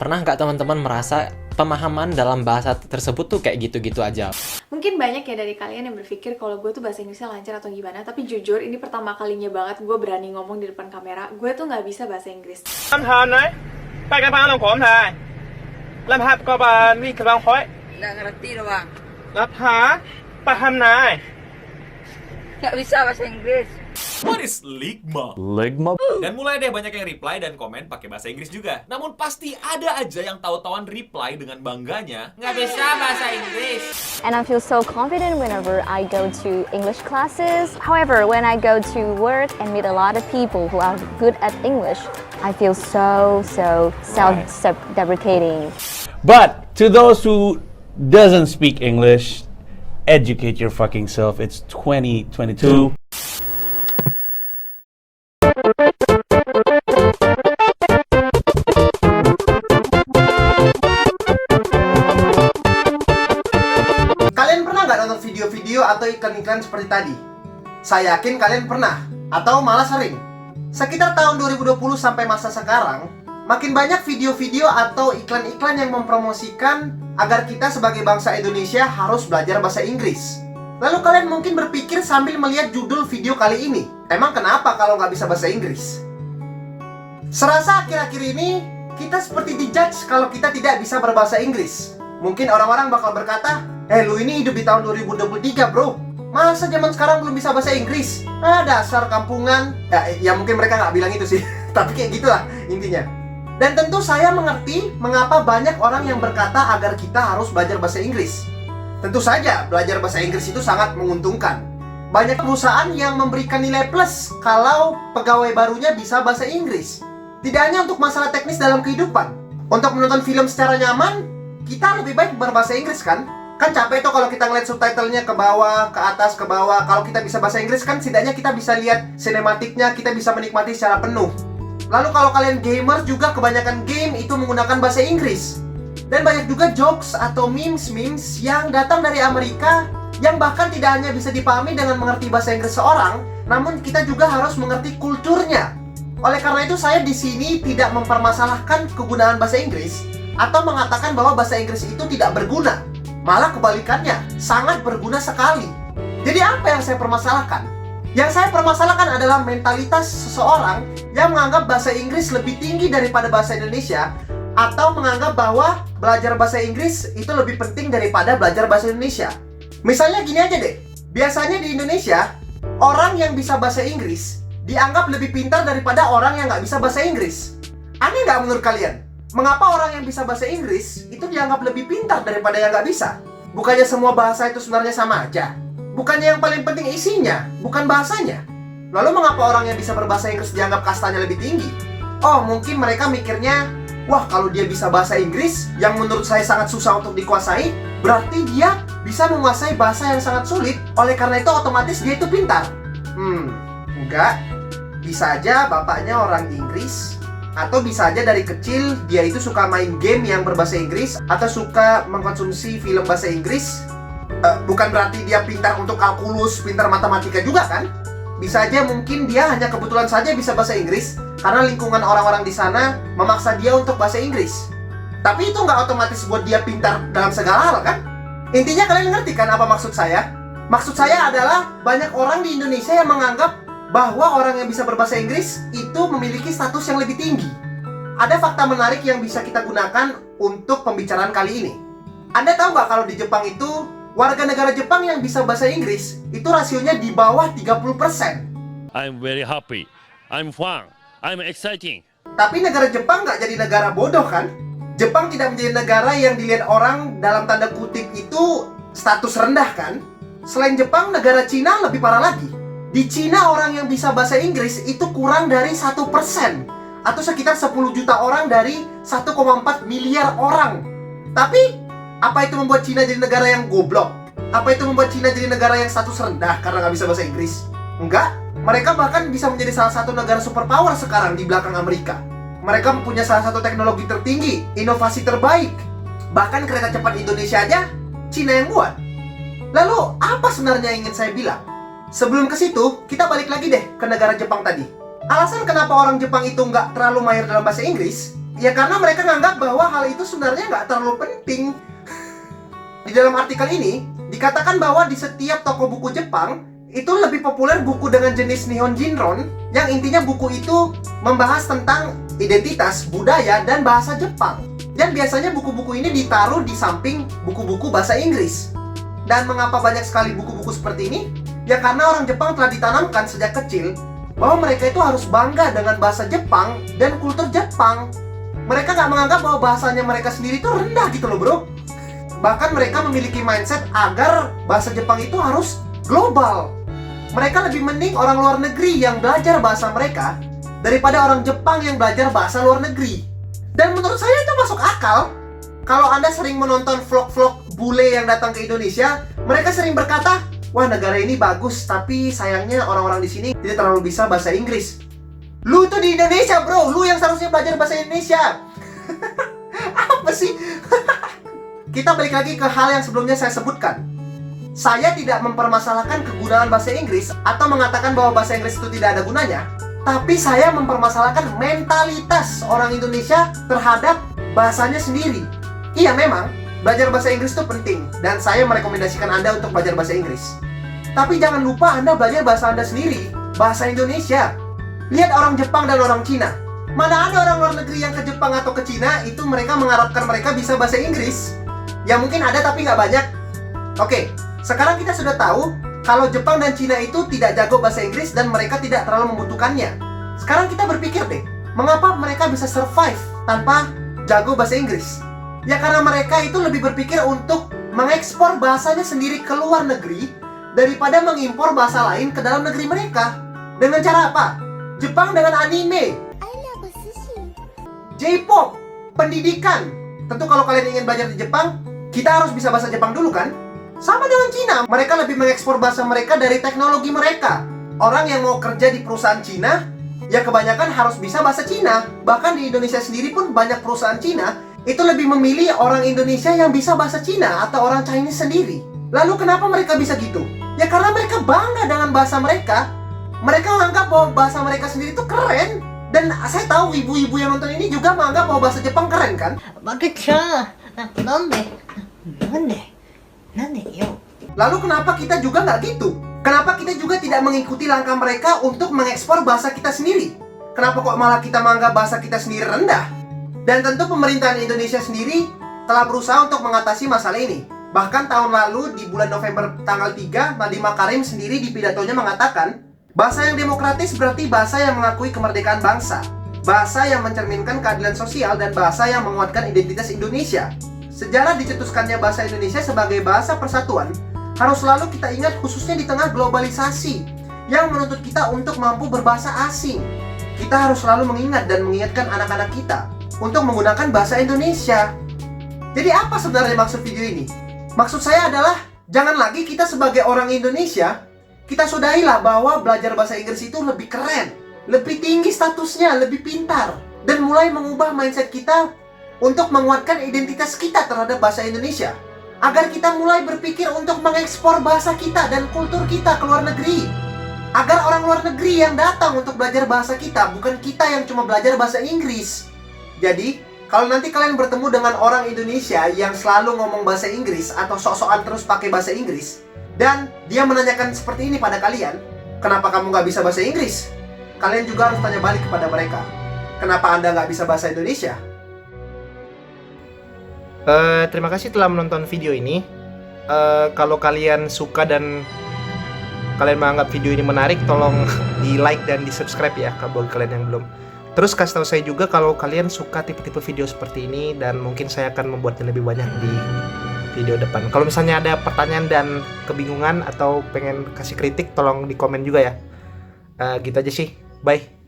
Pernah nggak teman-teman merasa pemahaman dalam bahasa tersebut tuh kayak gitu-gitu aja? Mungkin banyak ya dari kalian yang berpikir kalau gue tuh bahasa Inggrisnya lancar atau gimana. Tapi jujur, ini pertama kalinya banget gue berani ngomong di depan kamera. Gue tuh nggak bisa bahasa Inggris. 啱下呢，大家翻到講睇，立下個吧呢個浪海， Nggak ngerti doang. 立下paham nai. Nggak bisa bahasa Inggris. What is Ligma? Dan mulai deh banyak yang reply dan komen pakai bahasa Inggris juga. Namun pasti ada aja yang tahu-tahuan reply dengan bangganya, nggak bisa bahasa Inggris. And I feel so confident whenever I go to English classes. However, when I go to work and meet a lot of people who are good at English, I feel so self-deprecating. But to those who doesn't speak English, educate your fucking self. It's 2022. Kalian pernah nggak nonton video-video atau iklan-iklan seperti tadi? Saya yakin kalian pernah, atau malah sering. Sekitar tahun 2020 sampai masa sekarang, makin banyak video-video atau iklan-iklan yang mempromosikan agar kita sebagai bangsa Indonesia harus belajar bahasa Inggris. Lalu kalian mungkin berpikir sambil melihat judul video kali ini, emang kenapa kalau nggak bisa bahasa Inggris? Serasa akhir-akhir ini, kita seperti dijudge kalau kita tidak bisa berbahasa Inggris. Mungkin orang-orang bakal berkata, lu ini hidup di tahun 2023 bro, masa zaman sekarang belum bisa bahasa Inggris? Dasar kampungan. Ya mungkin mereka nggak bilang itu sih, tapi kayak gitulah intinya. Dan tentu saya mengerti mengapa banyak orang yang berkata agar kita harus belajar bahasa Inggris. Tentu saja belajar bahasa Inggris itu sangat menguntungkan. Banyak perusahaan yang memberikan nilai plus kalau pegawai barunya bisa bahasa Inggris. Tidak hanya untuk masalah teknis dalam kehidupan. Untuk menonton film secara nyaman, kita lebih baik berbahasa Inggris kan? Kan capek tuh kalau kita ngeliat subtitlenya ke bawah, ke atas, ke bawah. Kalau kita bisa bahasa Inggris kan setidaknya kita bisa lihat sinematiknya, kita bisa menikmati secara penuh. Lalu kalau kalian gamer juga kebanyakan game itu menggunakan bahasa Inggris. Dan banyak juga jokes atau memes yang datang dari Amerika yang bahkan tidak hanya bisa dipahami dengan mengerti bahasa Inggris seorang, namun kita juga harus mengerti kulturnya. Oleh karena itu saya di sini tidak mempermasalahkan kegunaan bahasa Inggris atau mengatakan bahwa bahasa Inggris itu tidak berguna. Malah kebalikannya, sangat berguna sekali. Jadi apa yang saya permasalahkan? Yang saya permasalahkan adalah mentalitas seseorang yang menganggap bahasa Inggris lebih tinggi daripada bahasa Indonesia, atau menganggap bahwa belajar bahasa Inggris itu lebih penting daripada belajar bahasa Indonesia. Misalnya gini aja deh, biasanya di Indonesia, orang yang bisa bahasa Inggris dianggap lebih pintar daripada orang yang nggak bisa bahasa Inggris. Aneh nggak menurut kalian? Mengapa orang yang bisa bahasa Inggris itu dianggap lebih pintar daripada yang nggak bisa? Bukannya semua bahasa itu sebenarnya sama aja? Bukannya yang paling penting isinya, bukan bahasanya? Lalu mengapa orang yang bisa berbahasa Inggris dianggap kastanya lebih tinggi? Oh, mungkin mereka mikirnya, wah kalau dia bisa bahasa Inggris, yang menurut saya sangat susah untuk dikuasai, berarti dia bisa menguasai bahasa yang sangat sulit, oleh karena itu otomatis dia itu pintar. Enggak. Bisa aja bapaknya orang Inggris, atau bisa aja dari kecil dia itu suka main game yang berbahasa Inggris, atau suka mengkonsumsi film bahasa Inggris. Bukan berarti dia pintar untuk kalkulus, pintar matematika juga kan? Bisa aja mungkin dia hanya kebetulan saja bisa bahasa Inggris karena lingkungan orang-orang di sana memaksa dia untuk bahasa Inggris. Tapi itu nggak otomatis buat dia pintar dalam segala hal kan? Intinya kalian ngerti kan apa maksud saya? Maksud saya adalah banyak orang di Indonesia yang menganggap bahwa orang yang bisa berbahasa Inggris itu memiliki status yang lebih tinggi. Ada fakta menarik yang bisa kita gunakan untuk pembicaraan kali ini. Anda tahu nggak kalau di Jepang itu, warga negara Jepang yang bisa bahasa Inggris itu rasionya di bawah 30%. I'm very happy. I'm fun. I'm exciting. Tapi negara Jepang nggak jadi negara bodoh kan? Jepang tidak menjadi negara yang dilihat orang dalam tanda kutip itu status rendah kan? Selain Jepang, negara Cina lebih parah lagi. Di Cina orang yang bisa bahasa Inggris itu kurang dari 1%, atau sekitar 10 juta orang dari 1,4 miliar orang. Tapi apa itu membuat Cina jadi negara yang goblok? Apa itu membuat Cina jadi negara yang status rendah karena nggak bisa bahasa Inggris? Enggak, mereka bahkan bisa menjadi salah satu negara superpower sekarang di belakang Amerika. Mereka mempunyai salah satu teknologi tertinggi, inovasi terbaik. Bahkan kereta cepat Indonesia aja Cina yang buat. Lalu apa sebenarnya yang ingin saya bilang? Sebelum ke situ, kita balik lagi deh ke negara Jepang tadi. Alasan kenapa orang Jepang itu nggak terlalu mahir dalam bahasa Inggris, Ya karena mereka nganggap bahwa hal itu sebenarnya nggak terlalu penting. Di dalam artikel ini, dikatakan bahwa di setiap toko buku Jepang, itu lebih populer buku dengan jenis Nihon Jinron, yang intinya buku itu membahas tentang identitas, budaya, dan bahasa Jepang. Dan biasanya buku-buku ini ditaruh di samping buku-buku bahasa Inggris. Dan mengapa banyak sekali buku-buku seperti ini? Ya karena orang Jepang telah ditanamkan sejak kecil bahwa mereka itu harus bangga dengan bahasa Jepang dan kultur Jepang. Mereka nggak menganggap bahwa bahasanya mereka sendiri itu rendah gitu loh bro. Bahkan mereka memiliki mindset agar bahasa Jepang itu harus global. Mereka lebih mending orang luar negeri yang belajar bahasa mereka daripada orang Jepang yang belajar bahasa luar negeri. Dan menurut saya itu masuk akal. Kalau Anda sering menonton vlog-vlog bule yang datang ke Indonesia, mereka sering berkata, wah negara ini bagus, tapi sayangnya orang-orang di sini tidak terlalu bisa bahasa Inggris. Lu tuh di Indonesia bro, lu yang seharusnya belajar bahasa Indonesia. Apa sih? Kita balik lagi ke hal yang sebelumnya saya sebutkan. Saya tidak mempermasalahkan kegunaan bahasa Inggris atau mengatakan bahwa bahasa Inggris itu tidak ada gunanya. Tapi saya mempermasalahkan mentalitas orang Indonesia terhadap bahasanya sendiri. Iya memang, belajar bahasa Inggris itu penting. Dan saya merekomendasikan Anda untuk belajar bahasa Inggris. Tapi jangan lupa Anda belajar bahasa Anda sendiri, bahasa Indonesia. Lihat orang Jepang dan orang Cina. Mana ada orang luar negeri yang ke Jepang atau ke Cina, itu mereka mengharapkan mereka bisa bahasa Inggris. Ya mungkin ada tapi nggak banyak. Oke, sekarang kita sudah tahu kalau Jepang dan Cina itu tidak jago bahasa Inggris dan mereka tidak terlalu membutuhkannya. Sekarang kita berpikir deh, mengapa mereka bisa survive tanpa jago bahasa Inggris? Ya karena mereka itu lebih berpikir untuk mengekspor bahasanya sendiri ke luar negeri daripada mengimpor bahasa lain ke dalam negeri mereka. Dengan cara apa? Jepang dengan anime, J-pop, pendidikan. Tentu kalau kalian ingin belajar di Jepang, kita harus bisa bahasa Jepang dulu kan? Sama dengan Cina, mereka lebih mengekspor bahasa mereka dari teknologi mereka. Orang yang mau kerja di perusahaan Cina, ya kebanyakan harus bisa bahasa Cina. Bahkan di Indonesia sendiri pun banyak perusahaan Cina itu lebih memilih orang Indonesia yang bisa bahasa Cina atau orang Chinese sendiri. Lalu kenapa mereka bisa gitu? Ya karena mereka bangga dengan bahasa mereka. Mereka menganggap bahwa bahasa mereka sendiri itu keren. Dan saya tahu ibu-ibu yang nonton ini juga menganggap bahwa bahasa Jepang keren kan? Lalu kenapa kita juga nggak gitu? Kenapa kita juga tidak mengikuti langkah mereka untuk mengekspor bahasa kita sendiri? Kenapa kok malah kita menganggap bahasa kita sendiri rendah? Dan tentu pemerintahan Indonesia sendiri telah berusaha untuk mengatasi masalah ini. Bahkan tahun lalu di bulan November tanggal 3, Nadiem Makarim sendiri di pidatonya mengatakan, bahasa yang demokratis berarti bahasa yang mengakui kemerdekaan bangsa, bahasa yang mencerminkan keadilan sosial, dan bahasa yang menguatkan identitas Indonesia. Sejarah dicetuskannya bahasa Indonesia sebagai bahasa persatuan harus selalu kita ingat, khususnya di tengah globalisasi yang menuntut kita untuk mampu berbahasa asing. Kita harus selalu mengingat dan mengingatkan anak-anak kita untuk menggunakan bahasa Indonesia. Jadi apa sebenarnya maksud video ini? Maksud saya adalah, jangan lagi kita sebagai orang Indonesia, kita sudahilah bahwa belajar bahasa Inggris itu lebih keren, lebih tinggi statusnya, lebih pintar, dan mulai mengubah mindset kita untuk menguatkan identitas kita terhadap bahasa Indonesia, agar kita mulai berpikir untuk mengekspor bahasa kita dan kultur kita ke luar negeri, agar orang luar negeri yang datang untuk belajar bahasa kita, bukan kita yang cuma belajar bahasa Inggris. Jadi, kalau nanti kalian bertemu dengan orang Indonesia yang selalu ngomong bahasa Inggris atau sok-sokan terus pakai bahasa Inggris, dan dia menanyakan seperti ini pada kalian, kenapa kamu nggak bisa bahasa Inggris? Kalian juga harus tanya balik kepada mereka, kenapa Anda nggak bisa bahasa Indonesia? Terima kasih telah menonton video ini. Kalau kalian suka dan kalian menganggap video ini menarik, tolong di like dan di subscribe ya, kalau kalian yang belum. Terus kasih tahu saya juga kalau kalian suka tipe-tipe video seperti ini, dan mungkin saya akan membuatnya lebih banyak di video depan. Kalau misalnya ada pertanyaan dan kebingungan atau pengen kasih kritik, tolong di komen juga ya. Gitu aja sih. Bye.